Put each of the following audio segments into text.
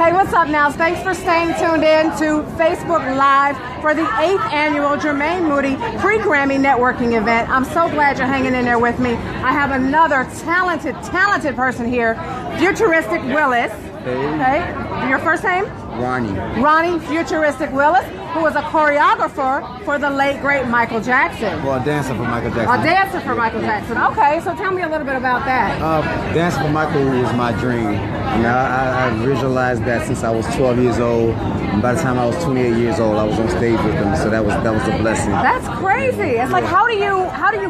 Hey, what's up now? Thanks for staying tuned in to Facebook Live for the 8th annual Jermaine Moody Pre-Grammy Networking event. I'm so glad you're hanging in there with me. I have another talented person here, Futuristic Willis. Hey. Okay. Your first name? Ronnie. Ronnie Futuristic Willis, who was a choreographer for the late, great Michael Jackson. Well, a dancer for Michael Jackson. A dancer for Michael Jackson. Okay, so tell me a little bit about that. Dancing for Michael was my dream. You know, I visualized that since I was 12 years old. And by the time I was 28 years old, I was on stage with him. So that was a blessing. That's crazy. It's like, how do you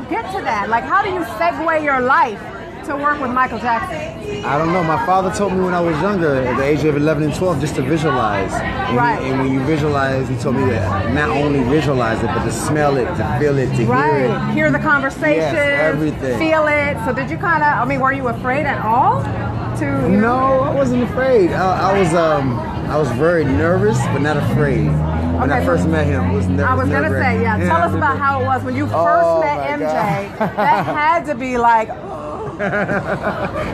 get to that? Like, how do you segue your life to work with Michael Jackson? I don't know. My father told me when I was younger, at the age of 11 and 12, just to visualize. And when you visualize, he told me that not only visualize it, but to smell it, to feel it, to hear it. Hear the conversation. Yes, everything. Feel it. So did you kind of, were you afraid at all? No, I wasn't afraid. I was very nervous, but not afraid. When I first met him, I was nervous. I was going to say, tell us about how it was when you first met MJ. That had to be like,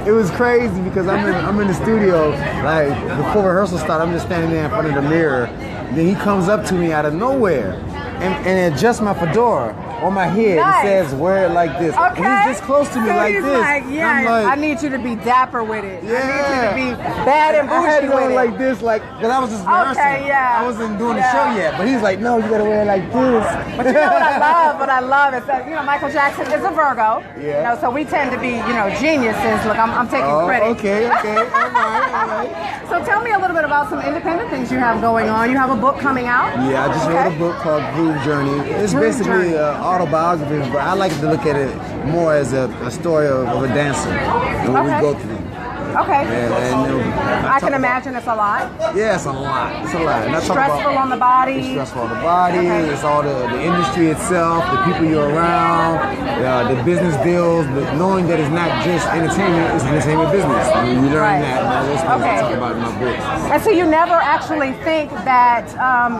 it was crazy because I'm in the studio, like before rehearsal started, I'm just standing there in front of the mirror. Then he comes up to me out of nowhere and adjusts my fedora on my head and says, wear it like this. Okay. And he's this close to me like this. Like, I'm like, I need you to be dapper with it. Yeah. I need you to be bad and bougie I had it with on it. like this, because I was just rehearsing. Okay, yeah. I wasn't doing the show yet, but he's like, no, you gotta wear it like this. But you know what I love? What I love is that, Michael Jackson is a Virgo. Yeah. So we tend to be, geniuses. Look, I'm taking credit. Okay. All right. So tell me a little bit about some independent things you have going on. You have a book coming out? Yeah, I just wrote a book called Groove Journey. It's basically an autobiography, but I like to look at it more as a story of a dancer and what we go through. Okay. And I can imagine it's a lot. Yeah, it's a lot. It's a lot. And stressful on the body. It's stressful on the body. Okay. It's all the industry itself, the people you're around, the business deals, but knowing that it's not just entertainment, it's entertainment business. I mean, you learn that. And that's what I talk about in my book. And so you never actually think that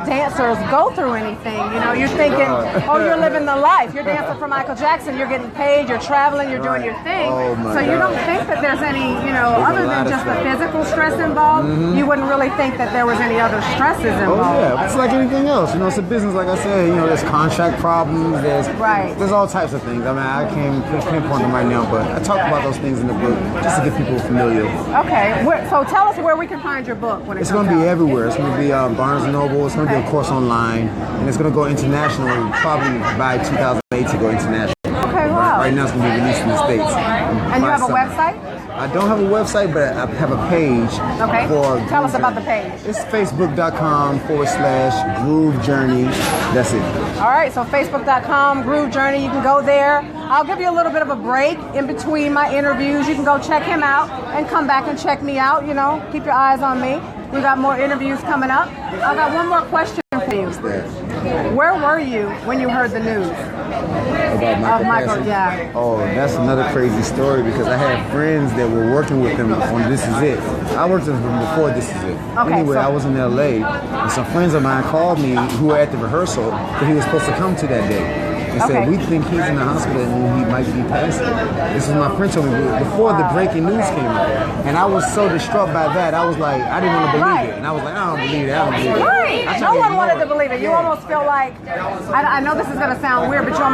dancers go through anything. You're thinking, you're living the life. You're dancing for Michael Jackson. You're getting paid. You're traveling. You're doing your thing. So you don't think that there's any, other than just the physical stress involved, you wouldn't really think that there was any other stresses involved. Oh yeah, it's like anything else. It's a business, like I said. There's contract problems. There's all types of things. I can't pinpoint them right now, but I talk about those things in the book just to get people familiar. Okay, so tell us where we can find your book when it's going to be everywhere. It's going to be Barnes & Noble. It's going to be, of course, online, and it's going to go international probably by 2008 to go international. Okay, wow. Right now, it's going to be released in the States. And you have a website? I don't have a website, but I have a page. Okay. Tell us about the page. It's facebook.com/Groove Journey. That's it. All right, so facebook.com, Groove Journey. You can go there. I'll give you a little bit of a break in between my interviews. You can go check him out and come back and check me out. Keep your eyes on me. We got more interviews coming up. I got one more question for you. Where were you when you heard the news? About Michael Jackson? Yeah. Oh, that's another crazy story because I had friends that were working with him on This Is It. I worked with him before This Is It. Anyway, I was in LA and some friends of mine called me who were at the rehearsal that he was supposed to come to that day. And said, we think he's in the hospital and he might be passing. This is my friend told me before the breaking news came out. And I was so distraught by that. I was like, I didn't want to believe it. And I was like, I don't believe it. Right. No one wanted to believe it. You almost feel like, I know this is going to sound weird, but you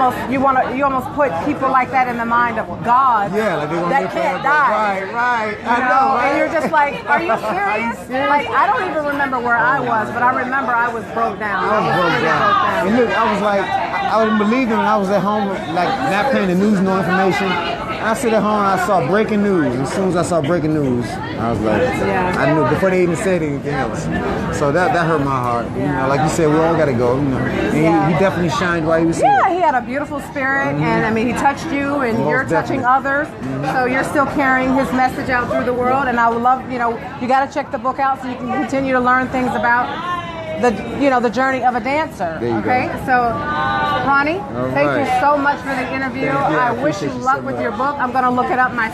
almost put people like that in the mind of God. Yeah, like they want that can't die. Right. I know, right? And you're just like, are you serious? Like, I don't even remember where I was, but I remember I was broke down. I was broke down. And look, I was like, I wouldn't believe it when I was at home, like not paying the news, no information. I sit at home and I saw breaking news. As soon as I saw breaking news, I was like, I knew before they even said anything else. So that hurt my heart. Like you said, we all got to go. And he definitely shined while he was here. Yeah, he had a beautiful spirit, and he touched you, and you're touching others. So you're still carrying his message out through the world. And I would love, you got to check the book out so you can continue to learn things about the journey of a dancer. Okay, so Ronnie, thank you so much for the interview. I wish you luck with your book. I'm going to look it up myself.